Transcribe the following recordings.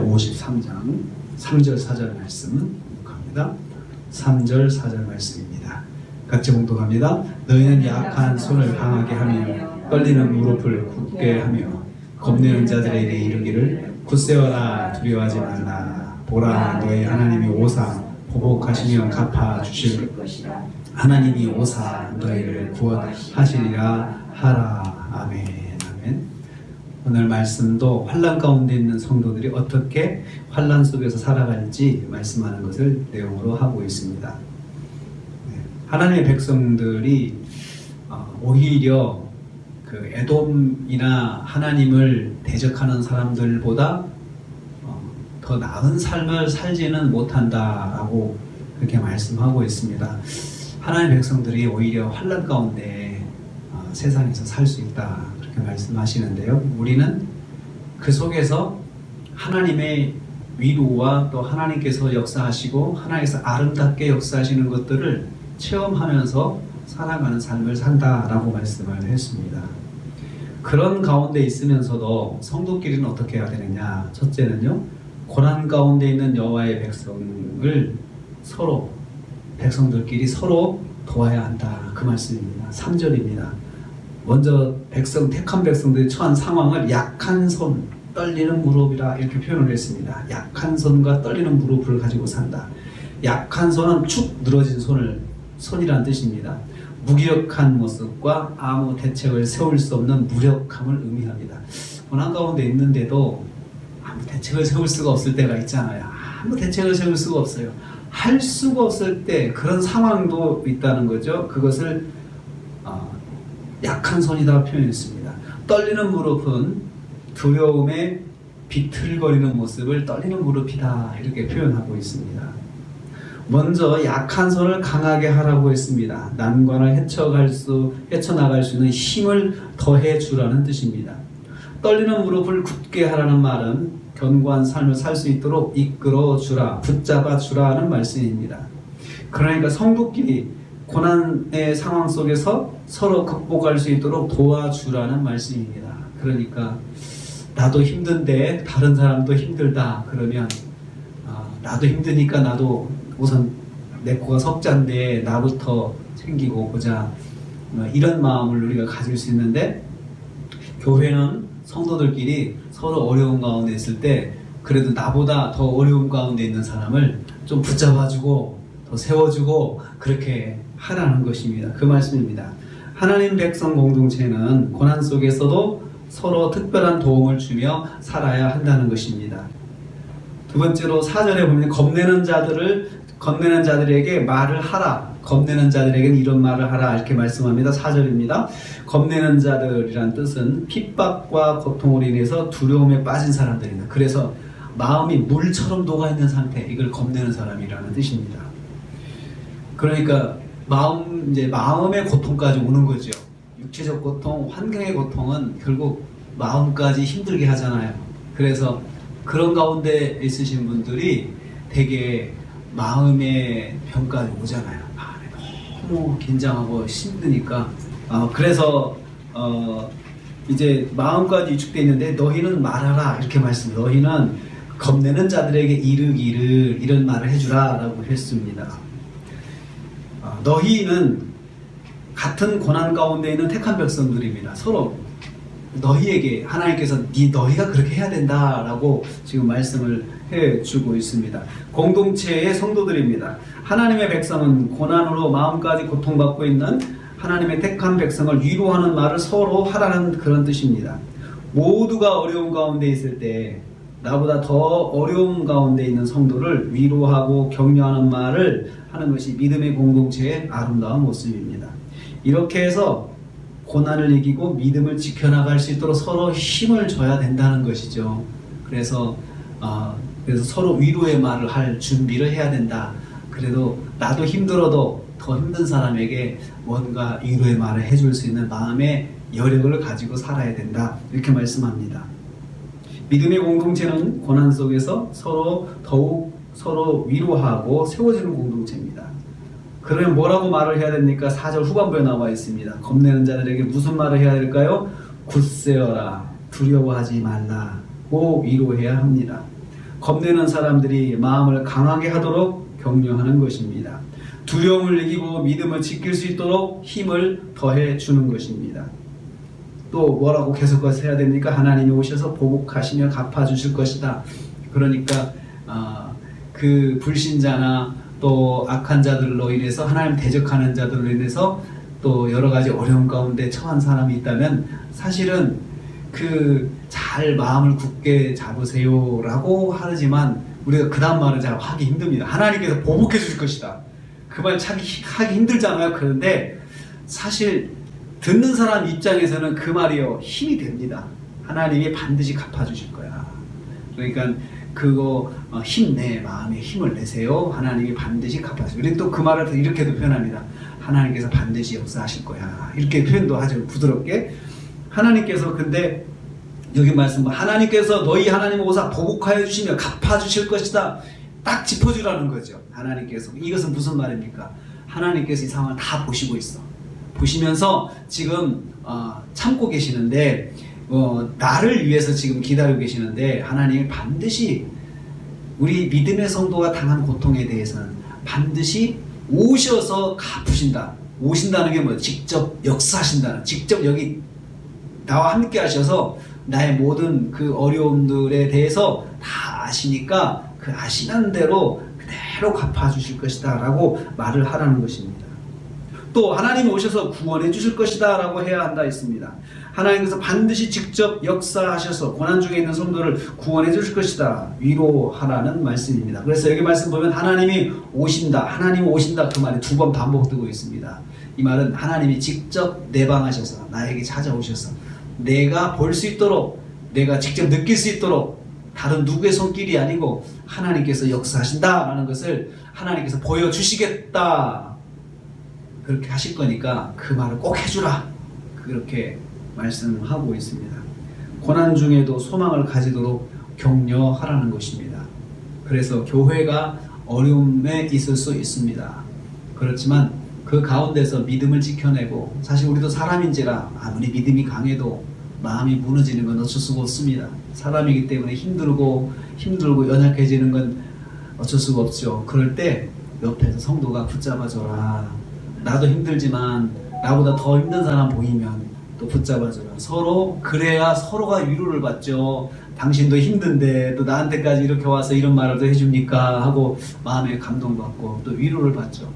53장 3절 4절 말씀 합니다. 3절 4절 말씀입니다. 같이 봉독합니다. 너희는 약한 손을 강하게 하며 떨리는 무릎을 굳게 하며 겁내는 자들에게 이르기를 굳세어라 두려워하지 말라. 보라 너희 하나님이 오사 보복하시며 갚아 주실 것이라. 하나님이 오사 너희를 구원하시리라 하라. 아멘. 아멘. 오늘 말씀도 환난 가운데 있는 성도들이 어떻게 환난 속에서 살아갈지 말씀하는 것을 내용으로 하고 있습니다. 하나님의 백성들이 오히려 그 에돔이나 하나님을 대적하는 사람들보다 더 나은 삶을 살지는 못한다라고 그렇게 말씀하고 있습니다. 하나님의 백성들이 오히려 환난 가운데 세상에서 살 수 있다 그렇게 말씀하시는데요. 우리는 그 속에서 하나님의 위로와 또 하나님께서 역사하시고 하나님께서 아름답게 역사하시는 것들을 체험하면서 살아가는 삶을 산다라고 말씀을 했습니다. 그런 가운데 있으면서도 성도끼리는 어떻게 해야 되느냐? 첫째는요, 고난 가운데 있는 여호와의 백성을 서로 백성들끼리 서로 도와야 한다 그 말씀입니다. 3절입니다. 먼저 택한 백성들이 처한 상황을 약한 손, 떨리는 무릎이라 이렇게 표현을 했습니다. 약한 손과 떨리는 무릎을 가지고 산다. 약한 손은 축 늘어진 손이란 뜻입니다. 무기력한 모습과 아무 대책을 세울 수 없는 무력함을 의미합니다. 고난 가운데 있는데도 아무 대책을 세울 수가 없을 때가 있잖아요. 아무 대책을 세울 수가 없어요. 할 수가 없을 때 그런 상황도 있다는 거죠. 그것을 약한 손이다 표현했습니다. 떨리는 무릎은 두려움에 비틀거리는 모습을 떨리는 무릎이다 이렇게 표현하고 있습니다. 먼저 약한 손을 강하게 하라고 했습니다. 난관을 헤쳐나갈 수 있는 힘을 더해 주라는 뜻입니다. 떨리는 무릎을 굳게 하라는 말은 견고한 삶을 살 수 있도록 이끌어 주라, 붙잡아 주라는 말씀입니다. 그러니까 성도끼리 고난의 상황 속에서 서로 극복할 수 있도록 도와주라는 말씀입니다. 그러니까 나도 힘든데 다른 사람도 힘들다 그러면 나도 힘드니까 나도 우선 내 코가 석잔데 나부터 챙기고 보자, 이런 마음을 우리가 가질 수 있는데, 교회는 성도들끼리 서로 어려운 가운데 있을 때 그래도 나보다 더 어려운 가운데 있는 사람을 좀 붙잡아주고 더 세워주고 그렇게 하라는 것입니다. 그 말씀입니다. 하나님 백성 공동체는 고난 속에서도 서로 특별한 도움을 주며 살아야 한다는 것입니다. 두 번째로 4절에 보면 겁내는 자들에게 말을 하라. 겁내는 자들에게는 이런 말을 하라 이렇게 말씀합니다. 4절입니다. 겁내는 자들이란 뜻은 핍박과 고통으로 인해서 두려움에 빠진 사람들입니다. 그래서 마음이 물처럼 녹아있는 상태, 이걸 겁내는 사람이라는 뜻입니다. 그러니까 마음의 고통까지 오는 거죠. 육체적 고통, 환경의 고통은 결국 마음까지 힘들게 하잖아요. 그래서 그런 가운데 있으신 분들이 되게 마음의 병까지 오잖아요. 마음이 너무 긴장하고 힘드니까. 그래서 이제 마음까지 위축되어 있는데 너희는 말하라 이렇게 말씀. 너희는 겁내는 자들에게 이르기를 이런 말을 해주라 라고 했습니다. 너희는 같은 고난 가운데 있는 택한 백성들입니다. 서로 너희에게 하나님께서 너희가 그렇게 해야 된다라고 지금 말씀을 해주고 있습니다. 공동체의 성도들입니다. 하나님의 백성은 고난으로 마음까지 고통받고 있는 하나님의 택한 백성을 위로하는 말을 서로 하라는 그런 뜻입니다. 모두가 어려운 가운데 있을 때 나보다 더 어려운 가운데 있는 성도를 위로하고 격려하는 말을 하는 것이 믿음의 공동체의 아름다운 모습입니다. 이렇게 해서 고난을 이기고 믿음을 지켜나갈 수 있도록 서로 힘을 줘야 된다는 것이죠. 그래서 서로 위로의 말을 할 준비를 해야 된다. 그래도 나도 힘들어도 더 힘든 사람에게 뭔가 위로의 말을 해줄 수 있는 마음의 여력을 가지고 살아야 된다. 이렇게 말씀합니다. 믿음의 공동체는 고난 속에서 더욱 서로 위로하고 세워지는 공동체입니다. 그러면 뭐라고 말을 해야 됩니까? 4절 후반부에 나와 있습니다. 겁내는 자들에게 무슨 말을 해야 될까요? 굳세어라, 두려워하지 말라고 위로해야 합니다. 겁내는 사람들이 마음을 강하게 하도록 격려하는 것입니다. 두려움을 이기고 믿음을 지킬 수 있도록 힘을 더해 주는 것입니다. 또 뭐라고 계속해서 해야 됩니까? 하나님이 오셔서 보복하시며 갚아주실 것이다. 그러니까 그 불신자나 또 악한 자들로 인해서 하나님 대적하는 자들로 인해서 또 여러 가지 어려움 가운데 처한 사람이 있다면 사실은 잘 마음을 굳게 잡으세요라고 하지만 우리가 그 다음 말을 잘 하기 힘듭니다. 하나님께서 보복해 주실 것이다. 그 말 참 하기 힘들잖아요. 그런데 사실 듣는 사람 입장에서는 그 말이요 힘이 됩니다. 하나님이 반드시 갚아주실 거야. 그러니까 그거 힘내, 마음에 힘을 내세요. 하나님이 반드시 갚아주실 거야. 우리 또 그 말을 이렇게도 표현합니다. 하나님께서 반드시 역사하실 거야. 이렇게 표현도 하죠. 부드럽게. 하나님께서 근데 여기 말씀 하나님께서 너희 하나님 오사 보복하여 주시며 갚아주실 것이다. 딱 짚어주라는 거죠. 하나님께서. 이것은 무슨 말입니까? 하나님께서 이 상황을 다 보시고 있어. 보시면서 지금 참고 계시는데 나를 위해서 지금 기다리고 계시는데 하나님이 반드시 우리 믿음의 성도가 당한 고통에 대해서는 반드시 오셔서 갚으신다. 오신다는 게 뭐예요? 직접 역사하신다는, 직접 여기 나와 함께 하셔서 나의 모든 그 어려움들에 대해서 다 아시니까 그 아시는 대로 그대로 갚아주실 것이다 라고 말을 하라는 것입니다. 또 하나님이 오셔서 구원해 주실 것이다 라고 해야 한다 했습니다. 하나님께서 반드시 직접 역사하셔서 고난 중에 있는 성도를 구원해 주실 것이다 위로하라는 말씀입니다. 그래서 여기 말씀 보면 하나님이 오신다, 하나님이 오신다 그 말이 두 번 반복되고 있습니다. 이 말은 하나님이 직접 내방하셔서 나에게 찾아오셔서 내가 볼 수 있도록, 내가 직접 느낄 수 있도록 다른 누구의 손길이 아니고 하나님께서 역사하신다라는 것을 하나님께서 보여주시겠다 그렇게 하실 거니까 그 말을 꼭 해주라 그렇게 말씀하고 있습니다. 고난 중에도 소망을 가지도록 격려하라는 것입니다. 그래서 교회가 어려움에 있을 수 있습니다. 그렇지만 그 가운데서 믿음을 지켜내고, 사실 우리도 사람인지라 아무리 믿음이 강해도 마음이 무너지는 건 어쩔 수가 없습니다. 사람이기 때문에 힘들고 연약해지는 건 어쩔 수가 없죠. 그럴 때 옆에서 성도가 붙잡아줘라. 나도 힘들지만 나보다 더 힘든 사람 보이면 또 붙잡아줘라. 서로 그래야 서로가 위로를 받죠. 당신도 힘든데 또 나한테까지 이렇게 와서 이런 말을 또 해줍니까 하고 마음에 감동받고 또 위로를 받죠.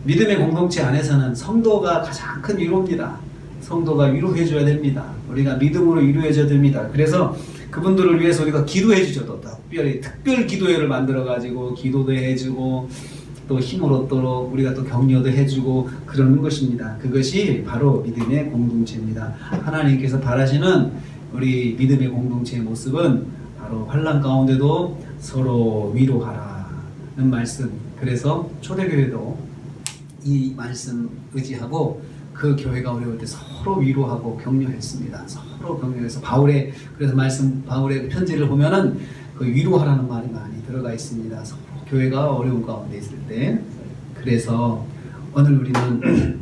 믿음의 공동체 안에서는 성도가 가장 큰 위로입니다. 성도가 위로해줘야 됩니다. 우리가 믿음으로 위로해줘야 됩니다. 그래서 그분들을 위해서 우리가 기도해주죠. 또 특별 기도회를 만들어가지고 기도도 해주고 또 힘을 얻도록 우리가 또 격려도 해주고 그러는 것입니다. 그것이 바로 믿음의 공동체입니다. 하나님께서 바라시는 우리 믿음의 공동체의 모습은 바로 환난 가운데도 서로 위로하라는 말씀. 그래서 초대교회도 이 말씀 의지하고 그 교회가 어려울 때 서로 위로하고 격려했습니다. 서로 격려해서 바울의 편지를 보면은 그 위로하라는 말이 많이 들어가 있습니다. 서로 교회가 어려운 가운데 있을 때. 그래서 오늘 우리는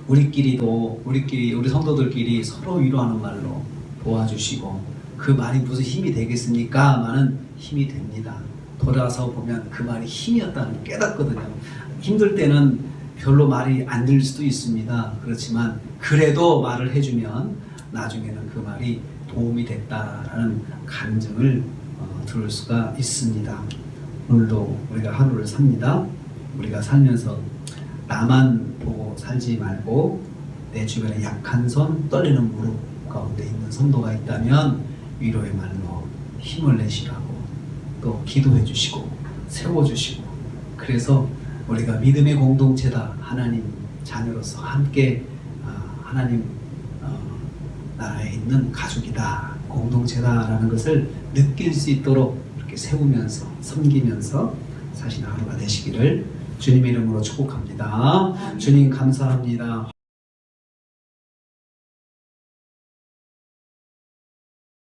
우리 성도들끼리 서로 위로하는 말로 도와주시고, 그 말이 무슨 힘이 되겠습니까? 말은 힘이 됩니다. 돌아서 보면 그 말이 힘이었다는 걸 깨닫거든요. 힘들 때는 별로 말이 안 들릴 수도 있습니다. 그렇지만 그래도 말을 해주면 나중에는 그 말이 도움이 됐다라는 감정을 들을 수가 있습니다. 오늘도 우리가 하루를 삽니다. 우리가 살면서 나만 보고 살지 말고 내 주변에 약한 손, 떨리는 무릎 가운데 있는 성도가 있다면 위로의 말로 힘을 내시라고 또 기도해 주시고 세워주시고, 그래서 우리가 믿음의 공동체다, 하나님 자녀로서 함께 하나님 나라에 있는 가족이다, 공동체다라는 것을 느낄 수 있도록 이렇게 세우면서 섬기면서 사시는 하루가 되시기를 주님의 이름으로 축복합니다. 주님 감사합니다.